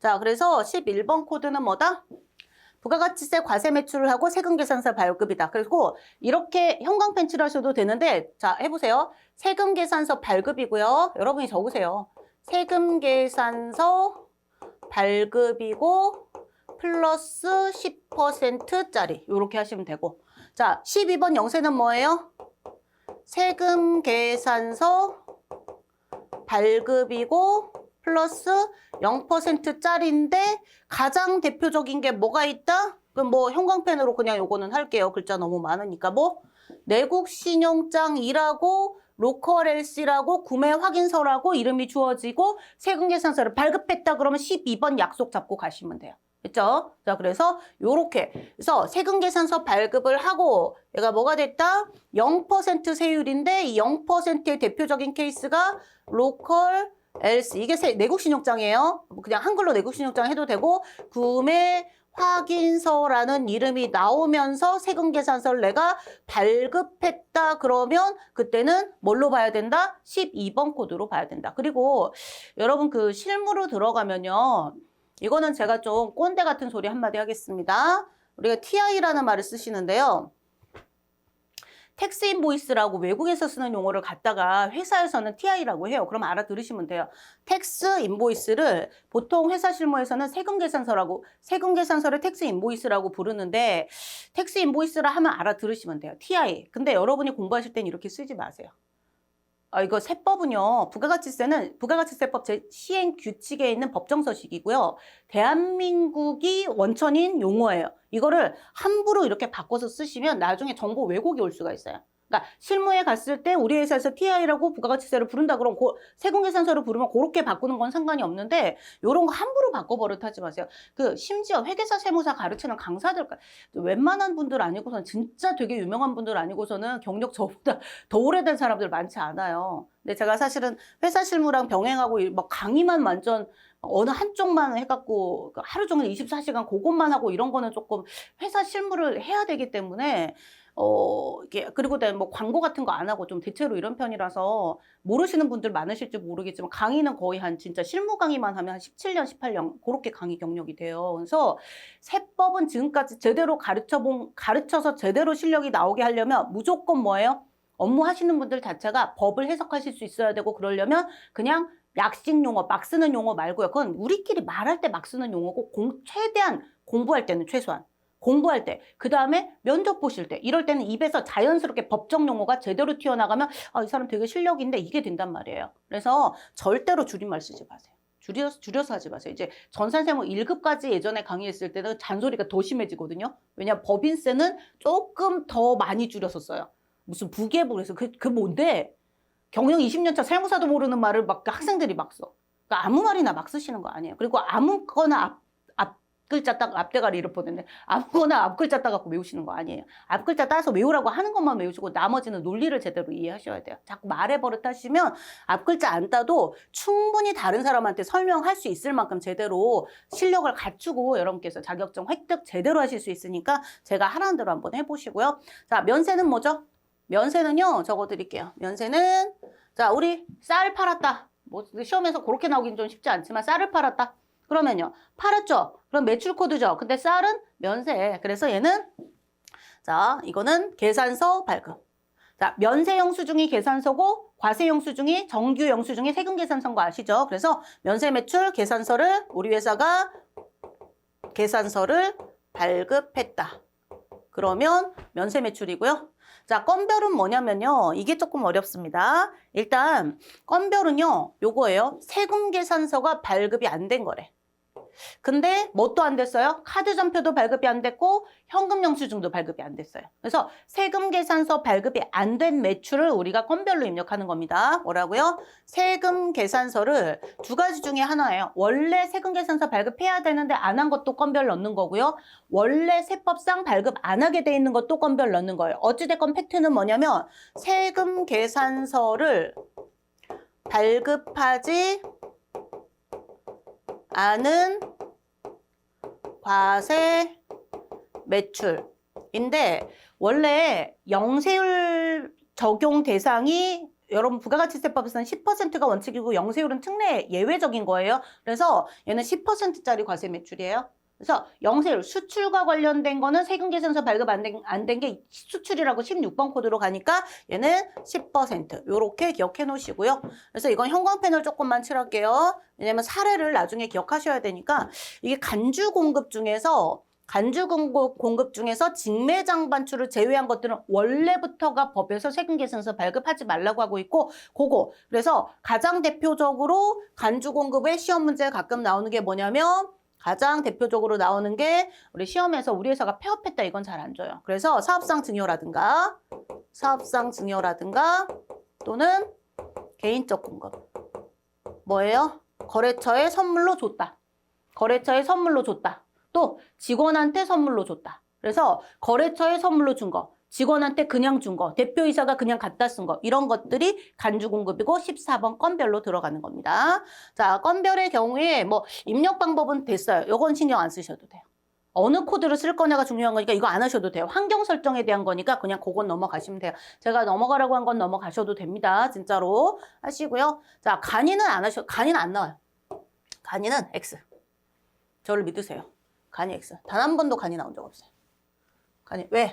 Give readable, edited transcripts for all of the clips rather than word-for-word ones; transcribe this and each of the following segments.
자, 그래서 11번 코드는 뭐다? 부가가치세 과세 매출을 하고 세금 계산서 발급이다. 그리고 이렇게 형광펜 칠하셔도 되는데, 자, 해보세요. 세금 계산서 발급이고요. 여러분이 적으세요. 세금 계산서 발급이고 플러스 10%짜리 이렇게 하시면 되고. 자, 12번 영세는 뭐예요? 세금 계산서 발급이고 플러스 0%짜리인데 가장 대표적인 게 뭐가 있다? 그럼 뭐 형광펜으로 그냥 요거는 할게요. 글자 너무 많으니까 뭐 내국신용장이라고 로컬 LC라고 구매 확인서라고 이름이 주어지고 세금 계산서를 발급했다 그러면 12번 약속 잡고 가시면 돼요. 됐죠? 자, 그래서 요렇게 그래서 세금 계산서 발급을 하고 얘가 뭐가 됐다? 0% 세율인데 이 0%의 대표적인 케이스가 로컬 LC 이게 내국신용장이에요. 그냥 한글로 내국신용장 해도 되고 구매 확인서라는 이름이 나오면서 세금 계산서를 내가 발급했다 그러면 그때는 뭘로 봐야 된다? 12번 코드로 봐야 된다. 그리고 여러분 그 실무로 들어가면요. 이거는 제가 좀 꼰대 같은 소리 한마디 하겠습니다. 우리가 TI라는 말을 쓰시는데요. 텍스 인보이스라고 외국에서 쓰는 용어를 갖다가 회사에서는 TI라고 해요. 그럼 알아들으시면 돼요. 텍스 인보이스를 보통 회사 실무에서는 세금 계산서라고, 세금 계산서를 텍스 인보이스라고 부르는데 텍스 인보이스라 하면 알아들으시면 돼요. TI. 근데 여러분이 공부하실 땐 이렇게 쓰지 마세요. 이거 세법은요, 부가가치세법 시행 규칙에 있는 법정서식이고요. 대한민국이 원천인 용어예요. 이거를 함부로 이렇게 바꿔서 쓰시면 나중에 정보 왜곡이 올 수가 있어요. 그러니까 실무에 갔을 때 우리 회사에서 TI라고 부가가치세를 부른다 그러면 세금계산서를 부르면 그렇게 바꾸는 건 상관이 없는데 요런 거 함부로 바꿔버릇 하지 마세요. 심지어 회계사 세무사 가르치는 강사들 웬만한 분들 아니고서는 진짜 되게 유명한 분들 아니고서는 경력 저보다 더 오래된 사람들 많지 않아요. 근데 제가 사실은 회사 실무랑 병행하고 막 강의만 완전 어느 한쪽만 해갖고 하루 종일 24시간 그것만 하고 이런 거는 조금 회사 실무를 해야 되기 때문에 이게 그리고 뭐 광고 같은 거 안 하고 좀 대체로 이런 편이라서 모르시는 분들 많으실지 모르겠지만 강의는 거의 한 진짜 실무 강의만 하면 한 17년, 18년 그렇게 강의 경력이 돼요. 그래서 세법은 지금까지 제대로 가르쳐서 제대로 실력이 나오게 하려면 무조건 뭐예요? 업무 하시는 분들 자체가 법을 해석하실 수 있어야 되고 그러려면 그냥 약식 용어, 막 쓰는 용어 말고요. 그건 우리끼리 말할 때 막 쓰는 용어고 최대한 공부할 때는 최소한. 공부할 때, 그 다음에 면접 보실 때 이럴 때는 입에서 자연스럽게 법정 용어가 제대로 튀어나가면 이 사람 되게 실력인데 이게 된단 말이에요. 그래서 절대로 줄임말 쓰지 마세요. 줄여서 하지 마세요. 이제 전산세무 1급까지 예전에 강의했을 때는 잔소리가 더 심해지거든요. 왜냐하면 법인세는 조금 더 많이 줄여서 써요. 무슨 부계부에서 그 뭔데? 경영 20년 차 세무사도 모르는 말을 막 학생들이 막 써. 그러니까 아무 말이나 막 쓰시는 거 아니에요. 그리고 아무거나 앞글자 딱 앞대가리 이럴 뻔했네. 아무거나 앞글자 따갖고 외우시는 거 아니에요. 앞글자 따서 외우라고 하는 것만 외우시고 나머지는 논리를 제대로 이해하셔야 돼요. 자꾸 말해 버릇 하시면 앞글자 안 따도 충분히 다른 사람한테 설명할 수 있을 만큼 제대로 실력을 갖추고 여러분께서 자격증 획득 제대로 하실 수 있으니까 제가 하라는 대로 한번 해보시고요. 자, 면세는 뭐죠? 면세는요, 적어드릴게요. 면세는, 자, 우리 쌀 팔았다. 뭐, 시험에서 그렇게 나오긴 좀 쉽지 않지만 쌀을 팔았다. 그러면요, 팔았죠? 그럼 매출 코드죠? 근데 쌀은 면세. 그래서 얘는, 자, 이거는 계산서 발급. 자, 면세 영수증이 계산서고, 과세 영수증이 정규 영수증이 세금 계산서인 거 아시죠? 그래서 면세 매출 계산서를 우리 회사가 계산서를 발급했다. 그러면 면세 매출이고요. 자, 건별은 뭐냐면요. 이게 조금 어렵습니다. 일단 건별은요. 요거예요. 세금 계산서가 발급이 안 된 거래. 근데 뭣도 안 됐어요? 카드 전표도 발급이 안 됐고 현금 영수증도 발급이 안 됐어요. 그래서 세금 계산서 발급이 안 된 매출을 우리가 건별로 입력하는 겁니다. 뭐라고요? 세금 계산서를 두 가지 중에 하나예요. 원래 세금 계산서 발급해야 되는데 안 한 것도 건별 넣는 거고요. 원래 세법상 발급 안 하게 돼 있는 것도 건별 넣는 거예요. 어찌됐건 팩트는 뭐냐면 세금 계산서를 발급하지 않은 과세 매출인데 원래 영세율 적용 대상이 여러분 부가가치세법에서는 10%가 원칙이고 영세율은 특례 예외적인 거예요. 그래서 얘는 10%짜리 과세 매출이에요. 그래서 영세율, 수출과 관련된 거는 세금계산서 발급 안 된 게 수출이라고 16번 코드로 가니까 얘는 10%. 요렇게 기억해 놓으시고요. 그래서 이건 형광 패널 조금만 칠할게요. 왜냐면 사례를 나중에 기억하셔야 되니까 이게 간주 공급 중에서 직매장 반출을 제외한 것들은 원래부터가 법에서 세금계산서 발급하지 말라고 하고 있고 그거 그래서 가장 대표적으로 간주 공급의 시험 문제에 가끔 나오는 게 뭐냐면 가장 대표적으로 나오는 게 우리 시험에서 우리 회사가 폐업했다 이건 잘 안 줘요. 그래서 사업상 증여라든가 또는 개인적 공급 뭐예요? 거래처에 선물로 줬다. 또 직원한테 선물로 줬다. 그래서 거래처에 선물로 준 거, 직원한테 그냥 준 거, 대표이사가 그냥 갖다 쓴 거 이런 것들이 간주공급이고 14번 건별로 들어가는 겁니다. 자, 건별의 경우에 뭐 입력 방법은 됐어요. 요건 신경 안 쓰셔도 돼요. 어느 코드를 쓸 거냐가 중요한 거니까 이거 안 하셔도 돼요. 환경 설정에 대한 거니까 그냥 그건 넘어가시면 돼요. 제가 넘어가라고 한 건 넘어가셔도 됩니다. 진짜로 하시고요. 자, 간이는 안 나와요. 간이는 X. 저를 믿으세요. 간이 X. 단 한 번도 간이 나온 적 없어요. 간이 왜?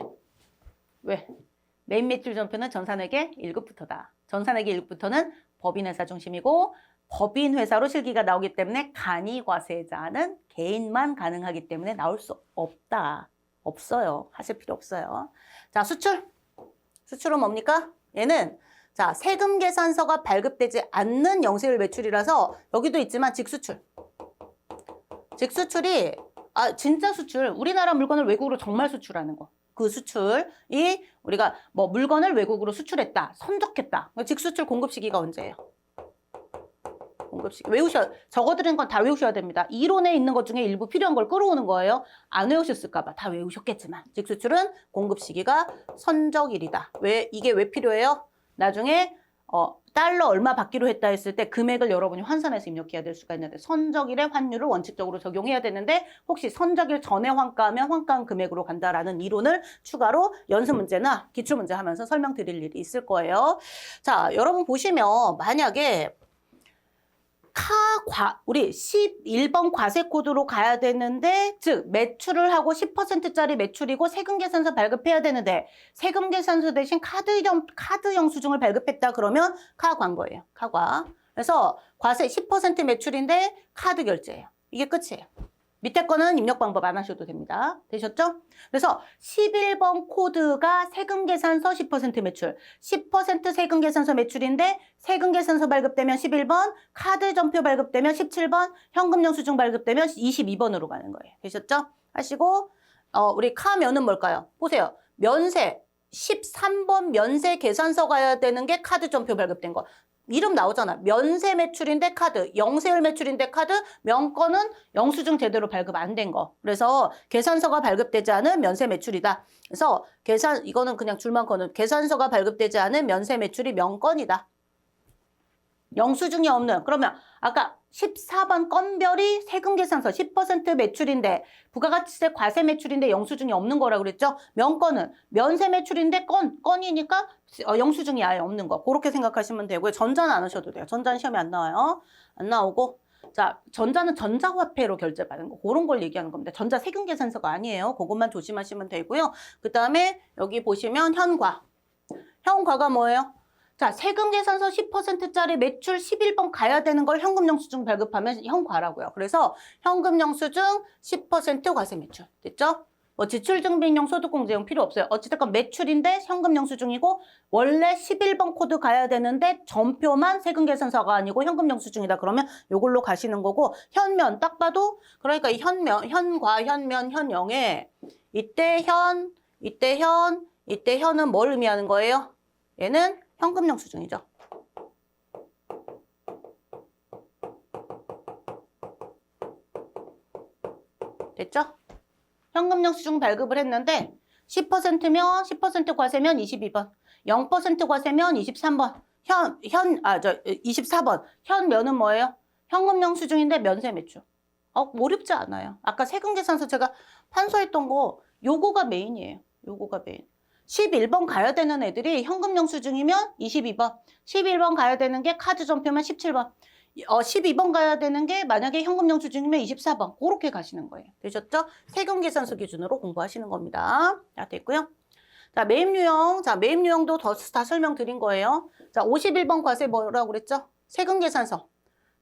메인 매출 전표는 전산회계 1급부터다. 전산회계 1급부터는 법인회사 중심이고 법인 회사로 실기가 나오기 때문에 간이 과세자는 개인만 가능하기 때문에 나올 수 없다. 없어요. 하실 필요 없어요. 자, 수출은 뭡니까? 얘는 자, 세금 계산서가 발급되지 않는 영세율 매출이라서 여기도 있지만 직수출이 진짜 수출. 우리나라 물건을 외국으로 정말 수출하는 거. 그 수출이 우리가 뭐 물건을 외국으로 수출했다, 선적했다. 직수출 공급 시기가 언제예요? 공급 시기. 적어드린 건 다 외우셔야 됩니다. 이론에 있는 것 중에 일부 필요한 걸 끌어오는 거예요. 안 외우셨을까 봐 다 외우셨겠지만 직수출은 공급 시기가 선적일이다. 이게 왜 필요해요? 나중에 달러 얼마 받기로 했다 했을 때 금액을 여러분이 환산해서 입력해야 될 수가 있는데 선적일의 환율을 원칙적으로 적용해야 되는데 혹시 선적일 전에 환가하면 환가한 금액으로 간다라는 이론을 추가로 연습 문제나 기출 문제 하면서 설명드릴 일이 있을 거예요. 자, 여러분 보시면 만약에 우리 11번 과세 코드로 가야 되는데 즉 매출을 하고 10%짜리 매출이고 세금계산서 발급해야 되는데 세금계산서 대신 카드 영수증을 발급했다 그러면 카광거예요. 카과. 그래서 과세 10% 매출인데 카드 결제예요. 이게 끝이에요. 밑에 거는 입력 방법 안 하셔도 됩니다. 되셨죠? 그래서 11번 코드가 세금계산서 10% 매출, 10% 세금계산서 매출인데 세금계산서 발급되면 11번, 카드 전표 발급되면 17번, 현금영수증 발급되면 22번으로 가는 거예요. 되셨죠? 하시고 우리 카면은 뭘까요? 보세요. 면세, 13번 면세 계산서 가야 되는 게 카드 전표 발급된 거. 이름 나오잖아. 면세 매출인데 카드, 영세율 매출인데 카드, 명건은 영수증 제대로 발급 안 된 거. 그래서 계산서가 발급되지 않은 면세 매출이다. 그래서 이거는 그냥 줄만 거는 계산서가 발급되지 않은 면세 매출이 명건이다. 영수증이 없는, 그러면 아까 14번 건별이 세금계산서 10% 매출인데 부가가치세 과세 매출인데 영수증이 없는 거라고 그랬죠? 명건은 면세 매출인데 건이니까 영수증이 아예 없는 거. 그렇게 생각하시면 되고요. 전자는 안 하셔도 돼요. 전자는 시험에 안 나와요. 안 나오고 자, 전자는 전자화폐로 결제받은 거. 그런 걸 얘기하는 겁니다. 전자 세금계산서가 아니에요. 그것만 조심하시면 되고요. 그 다음에 여기 보시면 현과가 뭐예요? 자, 세금계산서 10%짜리 매출 11번 가야 되는 걸 현금영수증 발급하면 현과라고요. 그래서 현금영수증 10% 과세 매출. 됐죠? 뭐 지출증빙용 소득공제용 필요 없어요. 어찌됐건 매출인데 현금영수증이고 원래 11번 코드 가야 되는데 전표만 세금계산서가 아니고 현금영수증이다. 그러면 이걸로 가시는 거고 현면 딱 봐도 그러니까 이 현과, 현면, 현영에 이때 현은 뭘 의미하는 거예요? 얘는 현금영수증이죠. 됐죠? 현금영수증 발급을 했는데 10%면 10% 과세면 22번, 0% 과세면 23번, 24번. 현면은 뭐예요? 현금영수증인데 면세 매출. 어렵지 않아요. 아까 세금계산서 제가 판서했던 거 요거가 메인이에요. 요거가 메인. 11번 가야 되는 애들이 현금 영수증이면 22번, 11번 가야 되는 게 카드 전표면 17번, 12번 가야 되는 게 만약에 현금 영수증이면 24번. 그렇게 가시는 거예요. 되셨죠? 세금계산서 기준으로 공부하시는 겁니다. 자, 됐고요. 자, 매입 유형. 자, 매입 유형도 다 설명드린 거예요. 자, 51번 과세 뭐라고 그랬죠? 세금계산서.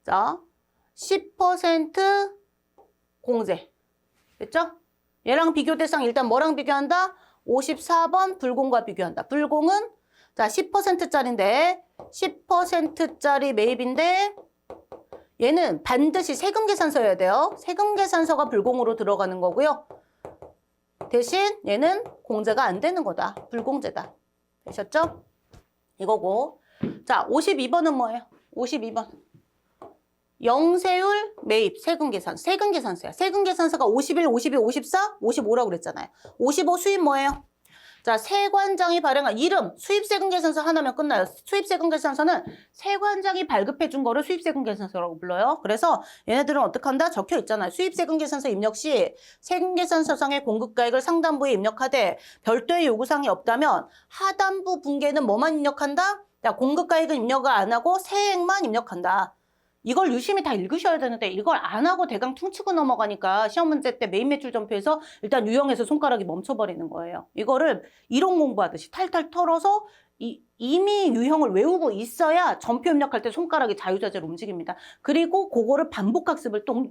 자, 10% 공제. 됐죠? 얘랑 비교 대상 일단 뭐랑 비교한다? 54번 불공과 비교한다. 불공은 자 10%짜리인데 10%짜리 매입인데 얘는 반드시 세금 계산서여야 돼요. 세금 계산서가 불공으로 들어가는 거고요. 대신 얘는 공제가 안 되는 거다. 불공제다. 되셨죠? 이거고. 자 52번은 뭐예요? 52번. 영세율 매입 세금 계산. 세금 계산서야. 세금 계산서가 51, 52, 54, 55라고 그랬잖아요. 55 수입 뭐예요? 자, 세관장이 발행한 이름, 수입세금 계산서 하나면 끝나요. 수입세금 계산서는 세관장이 발급해 준 거를 수입세금 계산서라고 불러요. 그래서 얘네들은 어떻게 한다? 적혀 있잖아요. 수입세금 계산서 입력 시 세금 계산서상의 공급가액을 상단부에 입력하되 별도의 요구사항이 없다면 하단부 분계는 뭐만 입력한다? 자, 공급가액은 입력을 안 하고 세액만 입력한다. 이걸 유심히 다 읽으셔야 되는데 이걸 안 하고 대강 퉁치고 넘어가니까 시험 문제 때 매입 매출 전표에서 일단 유형에서 손가락이 멈춰버리는 거예요. 이거를 이론 공부하듯이 탈탈 털어서 이미 유형을 외우고 있어야 전표 입력할 때 손가락이 자유자재로 움직입니다. 그리고 그거를 반복 학습을 또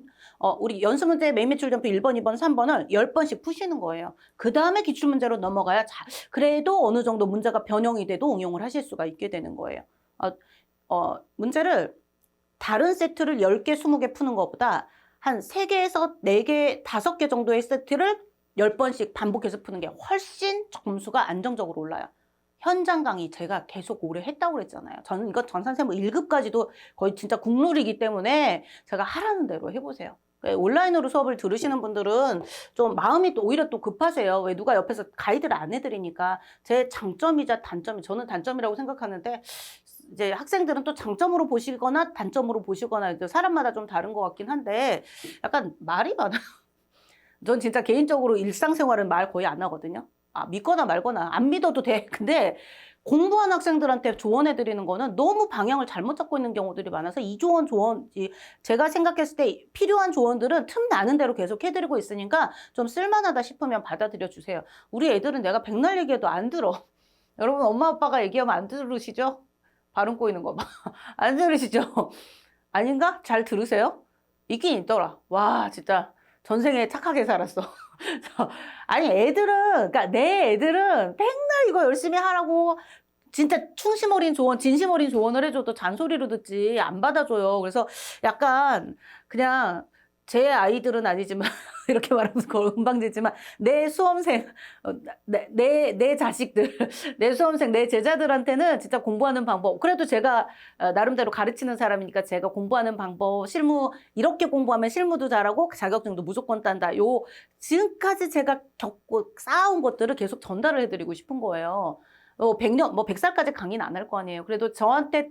우리 연습 문제 매입 매출 전표 1번, 2번, 3번을 10번씩 푸시는 거예요. 그 다음에 기출문제로 넘어가야 그래도 어느 정도 문제가 변형이 돼도 응용을 하실 수가 있게 되는 거예요. 문제를 다른 세트를 10개, 20개 푸는 것보다 한 3개에서 4개, 5개 정도의 세트를 10번씩 반복해서 푸는 게 훨씬 점수가 안정적으로 올라요. 현장 강의 제가 계속 오래 했다고 그랬잖아요. 저는 이거 전산세무 1급까지도 거의 진짜 국룰이기 때문에 제가 하라는 대로 해보세요. 온라인으로 수업을 들으시는 분들은 좀 마음이 또 오히려 또 급하세요. 왜 누가 옆에서 가이드를 안 해드리니까. 제 장점이자 단점이, 저는 단점이라고 생각하는데 이제 학생들은 또 장점으로 보시거나 단점으로 보시거나 사람마다 좀 다른 것 같긴 한데 약간 말이 많아요. 전 진짜 개인적으로 일상생활은 말 거의 안 하거든요. 믿거나 말거나 안 믿어도 돼. 근데 공부한 학생들한테 조언해드리는 거는 너무 방향을 잘못 잡고 있는 경우들이 많아서 이 조언, 제가 생각했을 때 필요한 조언들은 틈 나는 대로 계속 해드리고 있으니까 좀 쓸만하다 싶으면 받아들여 주세요. 우리 애들은 내가 백날 얘기해도 안 들어. 여러분 엄마 아빠가 얘기하면 안 들으시죠? 발음 꼬이는 거 봐. 안 들으시죠? 아닌가? 잘 들으세요? 있긴 있더라. 와, 진짜 전생에 착하게 살았어. 아니, 그러니까 내 애들은 맨날 이거 열심히 하라고 진짜 충심 어린 조언, 진심 어린 조언을 해줘도 잔소리로 듣지 안 받아줘요. 그래서 약간 그냥 제 아이들은 아니지만 이렇게 말하면 건방지지만 내 수험생, 내 자식들, 내 수험생, 내 제자들한테는 진짜 공부하는 방법. 그래도 제가 나름대로 가르치는 사람이니까 제가 공부하는 방법, 실무 이렇게 공부하면 실무도 잘하고 자격증도 무조건 딴다. 지금까지 제가 겪고 쌓아온 것들을 계속 전달을 해드리고 싶은 거예요. 100년, 100살까지 강의는 안 할 거 아니에요. 그래도 저한테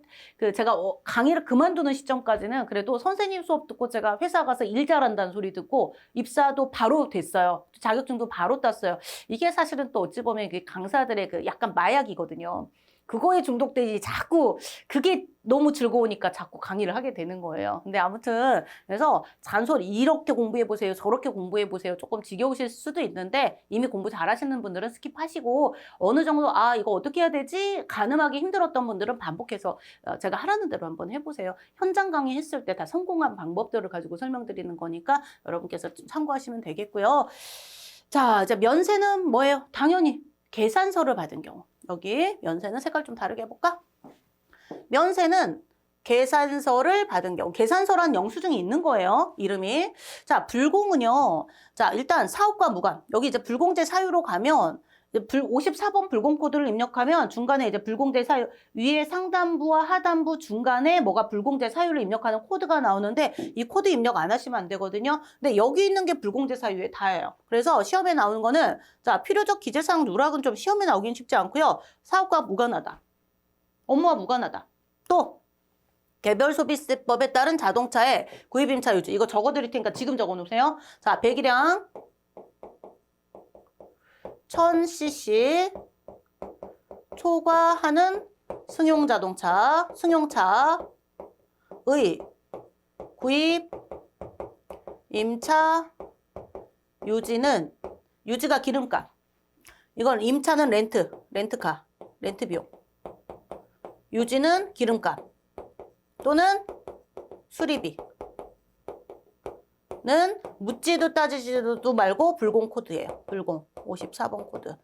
제가 강의를 그만두는 시점까지는 그래도 선생님 수업 듣고 제가 회사 가서 일 잘한다는 소리 듣고 입사도 바로 됐어요. 자격증도 바로 땄어요. 이게 사실은 또 어찌 보면 강사들의 약간 마약이거든요. 그거에 중독되지 자꾸 그게 너무 즐거우니까 자꾸 강의를 하게 되는 거예요. 근데 아무튼 그래서 잔소리 이렇게 공부해 보세요. 저렇게 공부해 보세요. 조금 지겨우실 수도 있는데 이미 공부 잘하시는 분들은 스킵하시고 어느 정도 이거 어떻게 해야 되지? 가늠하기 힘들었던 분들은 반복해서 제가 하라는 대로 한번 해보세요. 현장 강의 했을 때 다 성공한 방법들을 가지고 설명드리는 거니까 여러분께서 좀 참고하시면 되겠고요. 자, 이제 면세는 뭐예요? 당연히 계산서를 받은 경우. 여기 면세는 색깔 좀 다르게 해볼까? 면세는 계산서를 받은 경우. 계산서란 영수증이 있는 거예요. 이름이. 자, 불공은요. 자, 일단 사업과 무관. 여기 이제 불공제 사유로 가면 54번 불공 코드를 입력하면 중간에 이제 불공제 사유 위에 상단부와 하단부 중간에 뭐가 불공제 사유를 입력하는 코드가 나오는데 이 코드 입력 안 하시면 안 되거든요. 근데 여기 있는 게 불공제 사유에 다예요. 그래서 시험에 나오는 거는 자 필요적 기재사항 누락은 좀 시험에 나오긴 쉽지 않고요. 사업과 무관하다. 업무와 무관하다. 또 개별 소비세법에 따른 자동차의 구입임차 유지. 이거 적어드릴 테니까 지금 적어놓으세요. 자 배기량 1000cc 초과하는 승용자동차, 승용차의 구입, 임차, 유지는, 유지가 기름값. 이건 임차는 렌트카, 렌트 비용. 유지는 기름값 또는 수리비는 묻지도 따지지도 말고 불공 코드예요. 불공 54번 코드.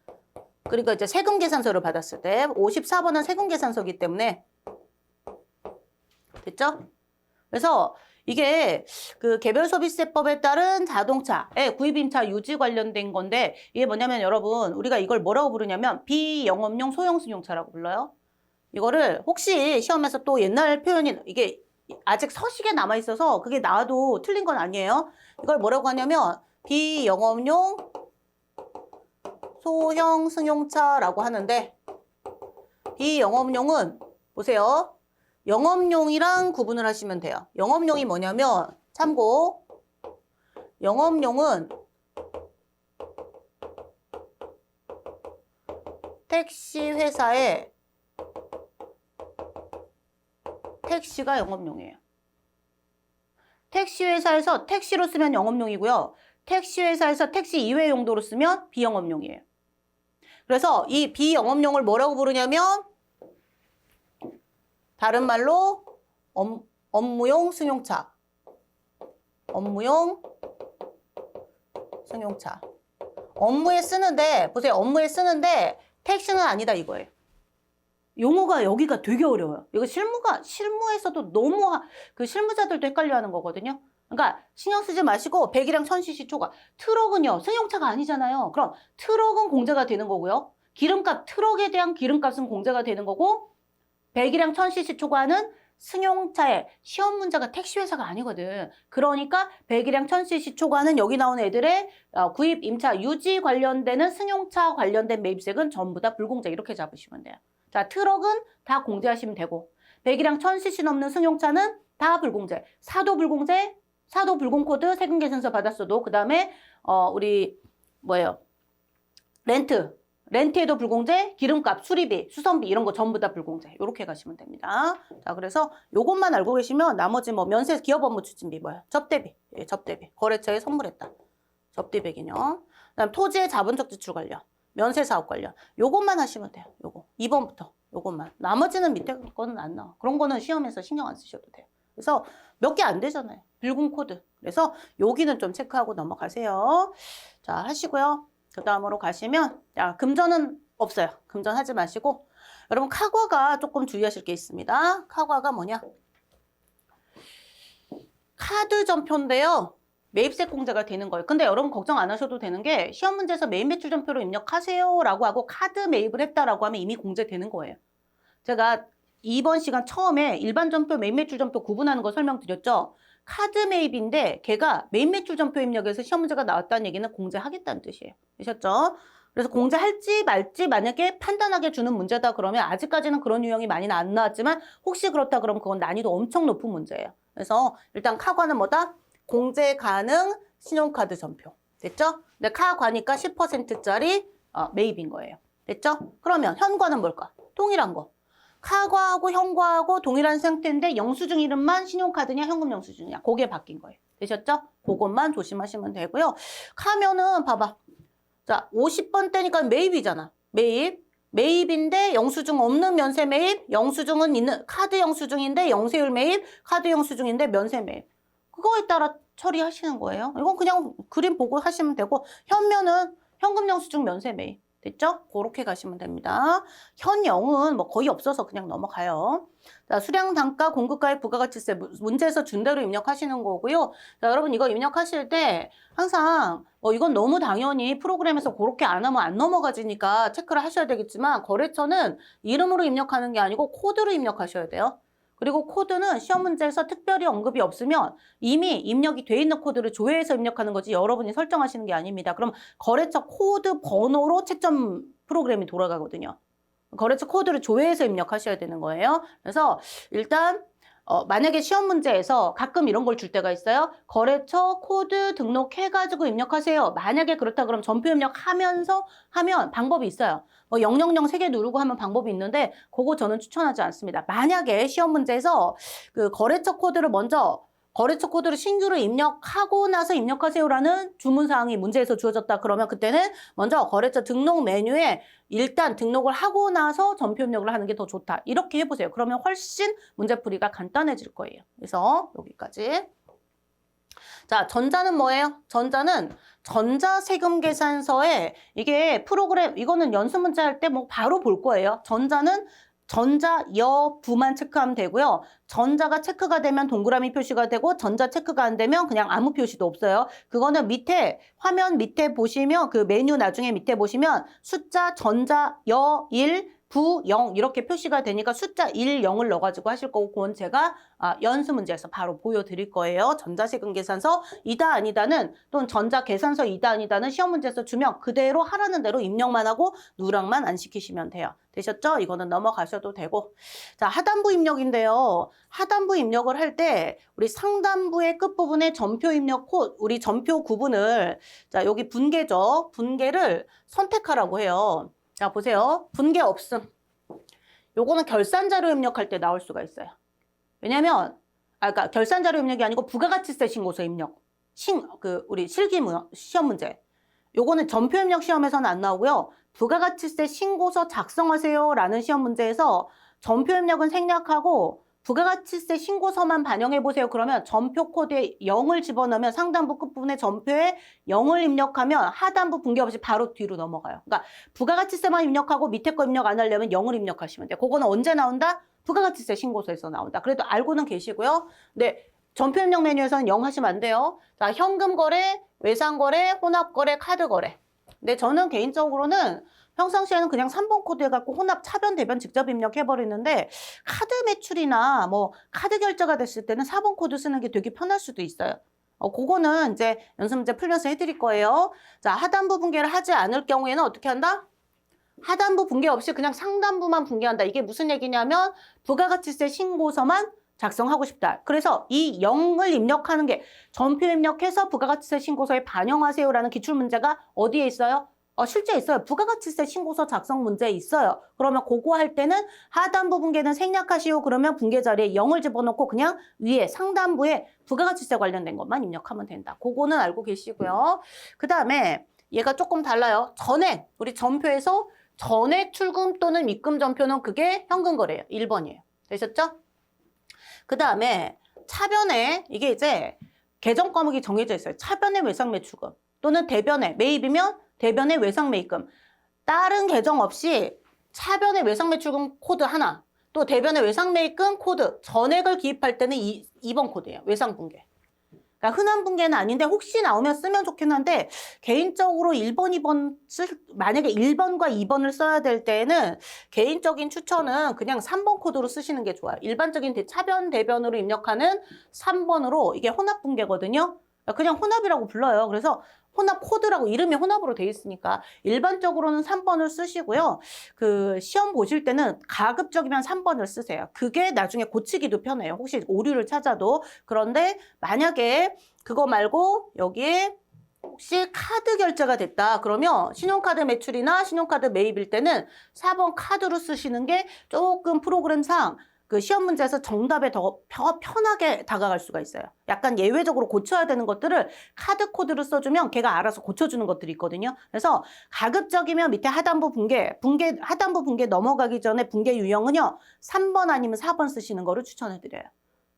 그러니까 이제 세금 계산서를 받았을 때 54번은 세금 계산서이기 때문에 됐죠? 그래서 이게 그 개별 소비세법에 따른 자동차의 구입임차 유지 관련된 건데 이게 뭐냐면 여러분 우리가 이걸 뭐라고 부르냐면 비영업용 소형 승용차라고 불러요. 이거를 혹시 시험에서 또 옛날 표현이 이게 아직 서식에 남아 있어서 그게 나와도 틀린 건 아니에요. 이걸 뭐라고 하냐면 비영업용 소형 승용차라고 하는데 비영업용은 보세요. 영업용이랑 구분을 하시면 돼요. 영업용이 뭐냐면 참고 영업용은 택시 회사에 택시가 영업용이에요. 택시 회사에서 택시로 쓰면 영업용이고요. 택시 회사에서 택시 이외 용도로 쓰면 비영업용이에요. 그래서 이 비영업용을 뭐라고 부르냐면 다른 말로 업무용 승용차. 업무용 승용차. 업무에 쓰는데 보세요. 업무에 쓰는데 택시는 아니다 이거예요. 용어가 여기가 되게 어려워요. 이거 실무에서도 너무 그 실무자들도 헷갈려하는 거거든요. 그러니까 신경 쓰지 마시고 100이랑 1000cc 초과. 트럭은요. 승용차가 아니잖아요. 그럼 트럭은 공제가 되는 거고요. 기름값 트럭에 대한 기름값은 공제가 되는 거고 100이랑 1000cc 초과는 승용차의 시험 문제가 택시 회사가 아니거든. 그러니까 100이랑 1000cc 초과는 여기 나오는 애들의 구입, 임차, 유지 관련되는 승용차 관련된 매입세금 전부 다 불공제 이렇게 잡으시면 돼요. 자, 트럭은 다 공제하시면 되고 100이랑 1000cc 넘는 승용차는 다 불공제. 사도 불공제, 사도 불공 코드 세금 계산서 받았어도 그 다음에 우리 뭐예요? 렌트에도 불공제, 기름값, 수리비, 수선비 이런 거 전부 다 불공제. 이렇게 가시면 됩니다. 자, 그래서 요것만 알고 계시면 나머지 뭐 면세 기업 업무 추진비 뭐야? 접대비. 예, 접대비. 거래처에 선물했다. 접대비 개념. 그다음 토지의 자본적 지출 관련. 면세 사업 관련. 요것만 하시면 돼요. 요거. 2번부터. 요것만. 나머지는 밑에 거는 안 나와. 그런 거는 시험에서 신경 안 쓰셔도 돼요. 그래서 몇 개 안 되잖아요. 불공 코드. 그래서 여기는 좀 체크하고 넘어가세요. 자, 하시고요. 그 다음으로 가시면 자, 금전은 없어요. 금전 하지 마시고 여러분 카과가 조금 주의하실 게 있습니다. 카과가 뭐냐? 카드 전표인데요. 매입세 공제가 되는 거예요. 근데 여러분 걱정 안 하셔도 되는 게 시험 문제에서 매입 매출 전표로 입력하세요 라고 하고 카드 매입을 했다라고 하면 이미 공제되는 거예요. 제가 이번 시간 처음에 일반 전표, 매입 매출 전표 구분하는 거 설명드렸죠. 카드 매입인데 걔가 매입 매출 전표 입력에서 시험 문제가 나왔다는 얘기는 공제하겠다는 뜻이에요. 되셨죠? 그래서 공제할지 말지 만약에 판단하게 주는 문제다 그러면 아직까지는 그런 유형이 많이 안 나왔지만 혹시 그렇다 그러면 그건 난이도 엄청 높은 문제예요. 그래서 일단 카과는 뭐다? 공제 가능 신용카드 전표. 됐죠? 근데 카과니까 10%짜리 매입인 거예요. 됐죠? 그러면 현과는 뭘까? 동일한 거. 카과하고 현과하고 동일한 상태인데 영수증 이름만 신용카드냐 현금 영수증이냐 그게 바뀐 거예요. 되셨죠? 그것만 조심하시면 되고요. 카면은 봐봐. 자, 50번 때니까 매입이잖아. 매입인데 영수증 없는 면세 매입, 영수증은 있는 카드 영수증인데 영세율 매입, 카드 영수증인데 면세 매입. 그거에 따라 처리하시는 거예요. 이건 그냥 그림 보고 하시면 되고 현면은 현금 영수증 면세 매입. 됐죠? 그렇게 가시면 됩니다. 현영은 뭐 거의 없어서 그냥 넘어가요. 자, 수량 단가 공급가액 부가가치세 문제에서 준 대로 입력하시는 거고요. 자, 여러분 이거 입력하실 때 항상 이건 너무 당연히 프로그램에서 그렇게 안 하면 안 넘어가지니까 체크를 하셔야 되겠지만 거래처는 이름으로 입력하는 게 아니고 코드로 입력하셔야 돼요. 그리고 코드는 시험 문제에서 특별히 언급이 없으면 이미 입력이 돼 있는 코드를 조회해서 입력하는 거지 여러분이 설정하시는 게 아닙니다. 그럼 거래처 코드 번호로 채점 프로그램이 돌아가거든요. 거래처 코드를 조회해서 입력하셔야 되는 거예요. 그래서 일단 만약에 시험 문제에서 가끔 이런 걸 줄 때가 있어요. 거래처 코드 등록해가지고 입력하세요. 만약에 그렇다 그러면 전표 입력하면서 하면 방법이 있어요. 000 3개 누르고 하면 방법이 있는데 그거 저는 추천하지 않습니다. 만약에 시험 문제에서 그 거래처 코드를 신규로 입력하고 나서 입력하세요라는 주문사항이 문제에서 주어졌다 그러면 그때는 먼저 거래처 등록 메뉴에 일단 등록을 하고 나서 전표 입력을 하는 게 더 좋다. 이렇게 해보세요. 그러면 훨씬 문제풀이가 간단해질 거예요. 그래서 여기까지. 자, 전자는 뭐예요? 전자는 전자세금계산서에 이게 프로그램, 이거는 연습 문제 할 때 뭐 바로 볼 거예요. 전자는 전자 여부만 체크하면 되고요. 전자가 체크가 되면 동그라미 표시가 되고 전자 체크가 안 되면 그냥 아무 표시도 없어요. 그거는 밑에 화면 밑에 보시면 그 메뉴 나중에 밑에 보시면 숫자 전자 여 1 9, 0 이렇게 표시가 되니까 숫자 1, 0을 넣어가지고 하실 거고 그건 제가 연습 문제에서 바로 보여드릴 거예요. 전자세금계산서 이다 아니다는 또는 전자계산서 이다 아니다는 시험 문제에서 주면 그대로 하라는 대로 입력만 하고 누락만 안 시키시면 돼요. 되셨죠? 이거는 넘어가셔도 되고. 자, 하단부 입력인데요. 하단부 입력을 할 때 우리 상단부의 끝부분에 전표 입력 코, 우리 전표 구분을 자, 여기 분계죠. 분계를 선택하라고 해요. 자, 보세요. 분계 없음. 요거는 결산자료 입력할 때 나올 수가 있어요. 왜냐면, 그러니까 결산자료 입력이 아니고 부가가치세 신고서 입력. 우리 실기문, 시험 문제. 요거는 전표 입력 시험에서는 안 나오고요. 부가가치세 신고서 작성하세요 라는 시험 문제에서 전표 입력은 생략하고 부가가치세 신고서만 반영해보세요. 그러면 전표 코드에 0을 집어넣으면 상단부 끝부분에 전표에 0을 입력하면 하단부 분계 없이 바로 뒤로 넘어가요. 그러니까 부가가치세만 입력하고 밑에 거 입력 안 하려면 0을 입력하시면 돼요. 그거는 언제 나온다? 부가가치세 신고서에서 나온다. 그래도 알고는 계시고요. 네, 전표 입력 메뉴에서는 0 하시면 안 돼요. 자, 현금거래, 외상거래, 혼합거래, 카드거래. 근데 저는 개인적으로는 평상시에는 그냥 3번 코드 해갖고 혼합, 차변, 대변 직접 입력해버리는데 카드 매출이나 뭐 카드 결제가 됐을 때는 4번 코드 쓰는 게 되게 편할 수도 있어요. 그거는 이제 연습 문제 풀면서 해드릴 거예요. 자, 하단부 분계를 하지 않을 경우에는 어떻게 한다? 하단부 분계 없이 그냥 상단부만 분계한다. 이게 무슨 얘기냐면 부가가치세 신고서만 작성하고 싶다. 그래서 이 0을 입력하는 게 전표 입력해서 부가가치세 신고서에 반영하세요라는 기출문제가 어디에 있어요? 실제 있어요. 부가가치세 신고서 작성 문제 있어요. 그러면 그거 할 때는 하단부 분계는 생략하시오. 그러면 분계 자리에 0을 집어넣고 그냥 위에 상단부에 부가가치세 관련된 것만 입력하면 된다. 그거는 알고 계시고요. 그 다음에 얘가 조금 달라요. 전액, 우리 전표에서 전액 출금 또는 입금 전표는 그게 현금거래예요. 1번이에요. 되셨죠? 그 다음에 차변에 이게 이제 계정 과목이 정해져 있어요. 차변의 외상 매출금 또는 대변의 매입이면 대변의 외상 매입금. 다른 계정 없이 차변의 외상 매출금 코드 하나, 또 대변의 외상 매입금 코드, 전액을 기입할 때는 2번 코드예요. 외상 분계. 그러니까 흔한 분계는 아닌데 혹시 나오면 쓰면 좋긴 한데 개인적으로 1번, 2번 만약에 1번과 2번을 써야 될 때는 개인적인 추천은 그냥 3번 코드로 쓰시는 게 좋아요. 일반적인 차변, 대변으로 입력하는 3번으로 이게 혼합 분계거든요. 그냥 혼합이라고 불러요. 그래서 혼합 코드라고 이름이 혼합으로 돼 있으니까 일반적으로는 3번을 쓰시고요. 그 시험 보실 때는 가급적이면 3번을 쓰세요. 그게 나중에 고치기도 편해요. 혹시 오류를 찾아도. 그런데 만약에 그거 말고 여기에 혹시 카드 결제가 됐다 그러면 신용카드 매출이나 신용카드 매입일 때는 4번 카드로 쓰시는 게 조금 프로그램상 그 시험 문제에서 정답에 더 편하게 다가갈 수가 있어요. 약간 예외적으로 고쳐야 되는 것들을 카드 코드로 써주면 걔가 알아서 고쳐주는 것들이 있거든요. 그래서 가급적이면 밑에 하단부 하단부 분계 넘어가기 전에 분계 유형은요. 3번 아니면 4번 쓰시는 거를 추천해드려요.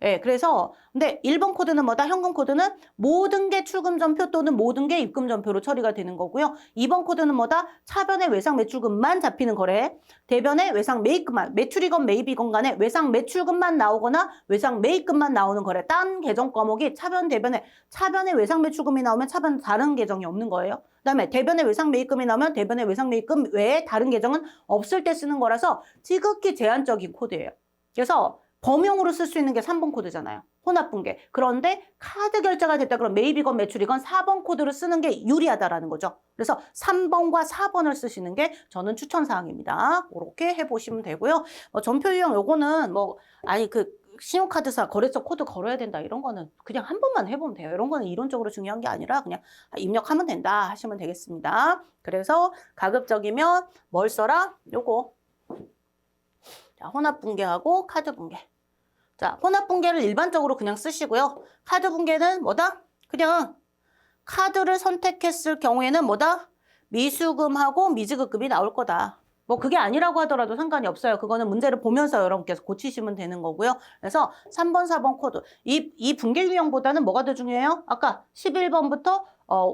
예, 그래서 근데 1번 코드는 뭐다? 현금 코드는 모든 게 출금 전표 또는 모든 게 입금 전표로 처리가 되는 거고요. 2번 코드는 뭐다? 차변의 외상 매출금만 잡히는 거래. 대변의 외상 매입금만, 매출이건 매입이건 간에 외상 매출금만 나오거나 외상 매입금만 나오는 거래. 딴 계정 과목이 차변의 외상 매출금이 나오면 차변 다른 계정이 없는 거예요. 그다음에 대변의 외상 매입금이 나오면 대변의 외상 매입금 외에 다른 계정은 없을 때 쓰는 거라서 지극히 제한적인 코드예요. 그래서 범용으로 쓸 수 있는 게 3번 코드잖아요. 혼합 분계. 그런데 카드 결제가 됐다 그러면 매입이건 매출이건 4번 코드를 쓰는 게 유리하다라는 거죠. 그래서 3번과 4번을 쓰시는 게 저는 추천 사항입니다. 그렇게 해보시면 되고요. 전표 유형 요거는 신용카드사 거래처 코드 걸어야 된다 이런 거는 그냥 한 번만 해보면 돼요. 이런 거는 이론적으로 중요한 게 아니라 그냥 입력하면 된다 하시면 되겠습니다. 그래서 가급적이면 뭘 써라? 요거. 자, 혼합분계하고 카드분계. 자, 혼합분계를 일반적으로 그냥 쓰시고요. 카드분계는 뭐다? 그냥 카드를 선택했을 경우에는 뭐다? 미수금하고 미지급금이 나올 거다. 뭐 그게 아니라고 하더라도 상관이 없어요. 그거는 문제를 보면서 여러분께서 고치시면 되는 거고요. 그래서 3번, 4번 코드. 이 분계 유형보다는 뭐가 더 중요해요? 아까 11번부터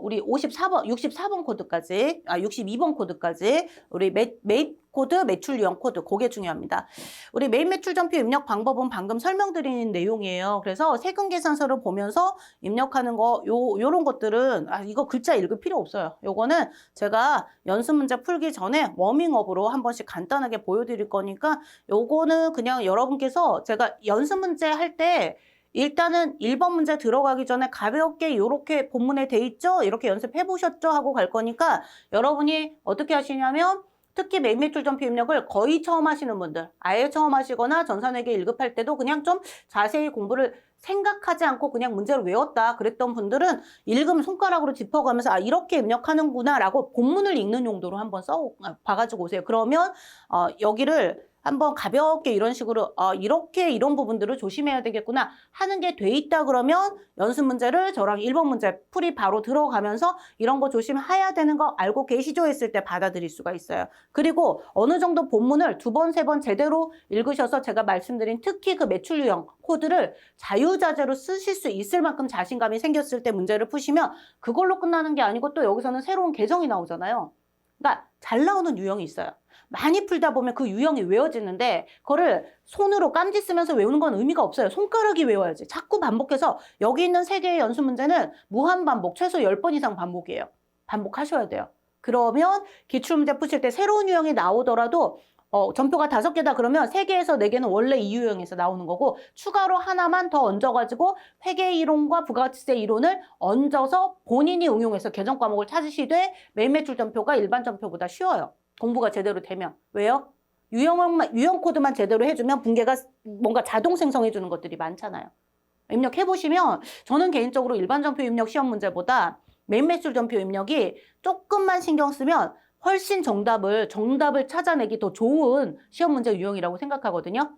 우리 54번, 64번 코드까지, 62번 코드까지 우리 매입 코드, 매출 유형 코드, 그게 중요합니다. 우리 매입 매출 전표 입력 방법은 방금 설명드린 내용이에요. 그래서 세금 계산서를 보면서 입력하는 거, 요런 것들은 이거 글자 읽을 필요 없어요. 요거는 제가 연습 문제 풀기 전에 워밍업으로 한 번씩 간단하게 보여드릴 거니까 요거는 그냥 여러분께서 제가 연습 문제 할 때 일단은 1번 문제 들어가기 전에 가볍게 이렇게 본문에 돼 있죠? 이렇게 연습해 보셨죠? 하고 갈 거니까 여러분이 어떻게 하시냐면 특히 매입 매출 전표 입력을 거의 처음 하시는 분들, 아예 처음 하시거나 전산회계 1급 할 때도 그냥 좀 자세히 공부를 생각하지 않고 그냥 문제를 외웠다 그랬던 분들은 읽으면 손가락으로 짚어가면서 이렇게 입력하는구나 라고 본문을 읽는 용도로 한번 봐가지고 오세요. 그러면 여기를 한번 가볍게 이런 식으로 이렇게 이런 부분들을 조심해야 되겠구나 하는 게 돼 있다 그러면 연습 문제를 저랑 1번 문제 풀이 바로 들어가면서 이런 거 조심해야 되는 거 알고 계시죠 했을 때 받아들일 수가 있어요. 그리고 어느 정도 본문을 2번, 3번 제대로 읽으셔서 제가 말씀드린 특히 그 매출 유형 코드를 자유자재로 쓰실 수 있을 만큼 자신감이 생겼을 때 문제를 푸시면 그걸로 끝나는 게 아니고 또 여기서는 새로운 계정이 나오잖아요. 그러니까 잘 나오는 유형이 있어요. 많이 풀다 보면 그 유형이 외워지는데 그거를 손으로 깜지 쓰면서 외우는 건 의미가 없어요. 손가락이 외워야지. 자꾸 반복해서 여기 있는 3개의 연습 문제는 무한 반복, 최소 10번 이상 반복이에요. 반복하셔야 돼요. 그러면 기출문제 푸실 때 새로운 유형이 나오더라도 전표가 5개다 그러면 3개에서 4개는 원래 이 유형에서 나오는 거고 추가로 하나만 더 얹어가지고 회계 이론과 부가가치세 이론을 얹어서 본인이 응용해서 계정 과목을 찾으시되 매입 매출 전표가 일반 전표보다 쉬워요. 공부가 제대로 되면. 왜요? 유형 코드만 제대로 해주면 분계가 뭔가 자동 생성해 주는 것들이 많잖아요. 입력해보시면 저는 개인적으로 일반 전표 입력 시험 문제보다 매입 매출 전표 입력이 조금만 신경 쓰면 훨씬 정답을 찾아내기 더 좋은 시험 문제 유형이라고 생각하거든요.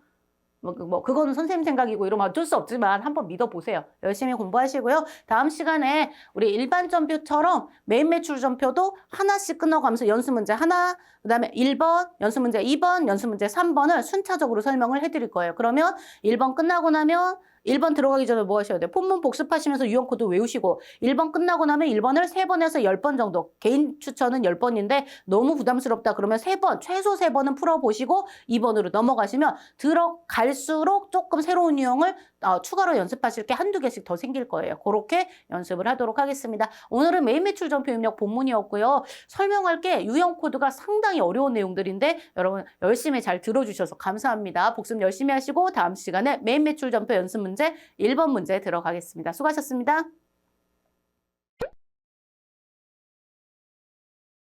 그거는 선생님 생각이고 이러면 어쩔 수 없지만 한번 믿어보세요. 열심히 공부하시고요. 다음 시간에 우리 일반 전표처럼 매입 매출 전표도 하나씩 끊어가면서 연습 문제 하나, 그 다음에 1번, 연습 문제 2번, 연습 문제 3번을 순차적으로 설명을 해드릴 거예요. 그러면 1번 끝나고 나면 1번 들어가기 전에 뭐 하셔야 돼요? 본문 복습하시면서 유형 코드 외우시고 1번 끝나고 나면 1번을 3번에서 10번 정도, 개인 추천은 10번인데 너무 부담스럽다 그러면 3번, 최소 3번은 풀어보시고 2번으로 넘어가시면 들어갈수록 조금 새로운 유형을 추가로 연습하실 게 한두 개씩 더 생길 거예요. 그렇게 연습을 하도록 하겠습니다. 오늘은 매입 매출 전표 입력 본문이었고요. 설명할 게 유형 코드가 상당히 어려운 내용들인데 여러분 열심히 잘 들어주셔서 감사합니다. 복습 열심히 하시고 다음 시간에 매입 매출 전표 연습 문제 1번 문제 들어가겠습니다. 수고하셨습니다.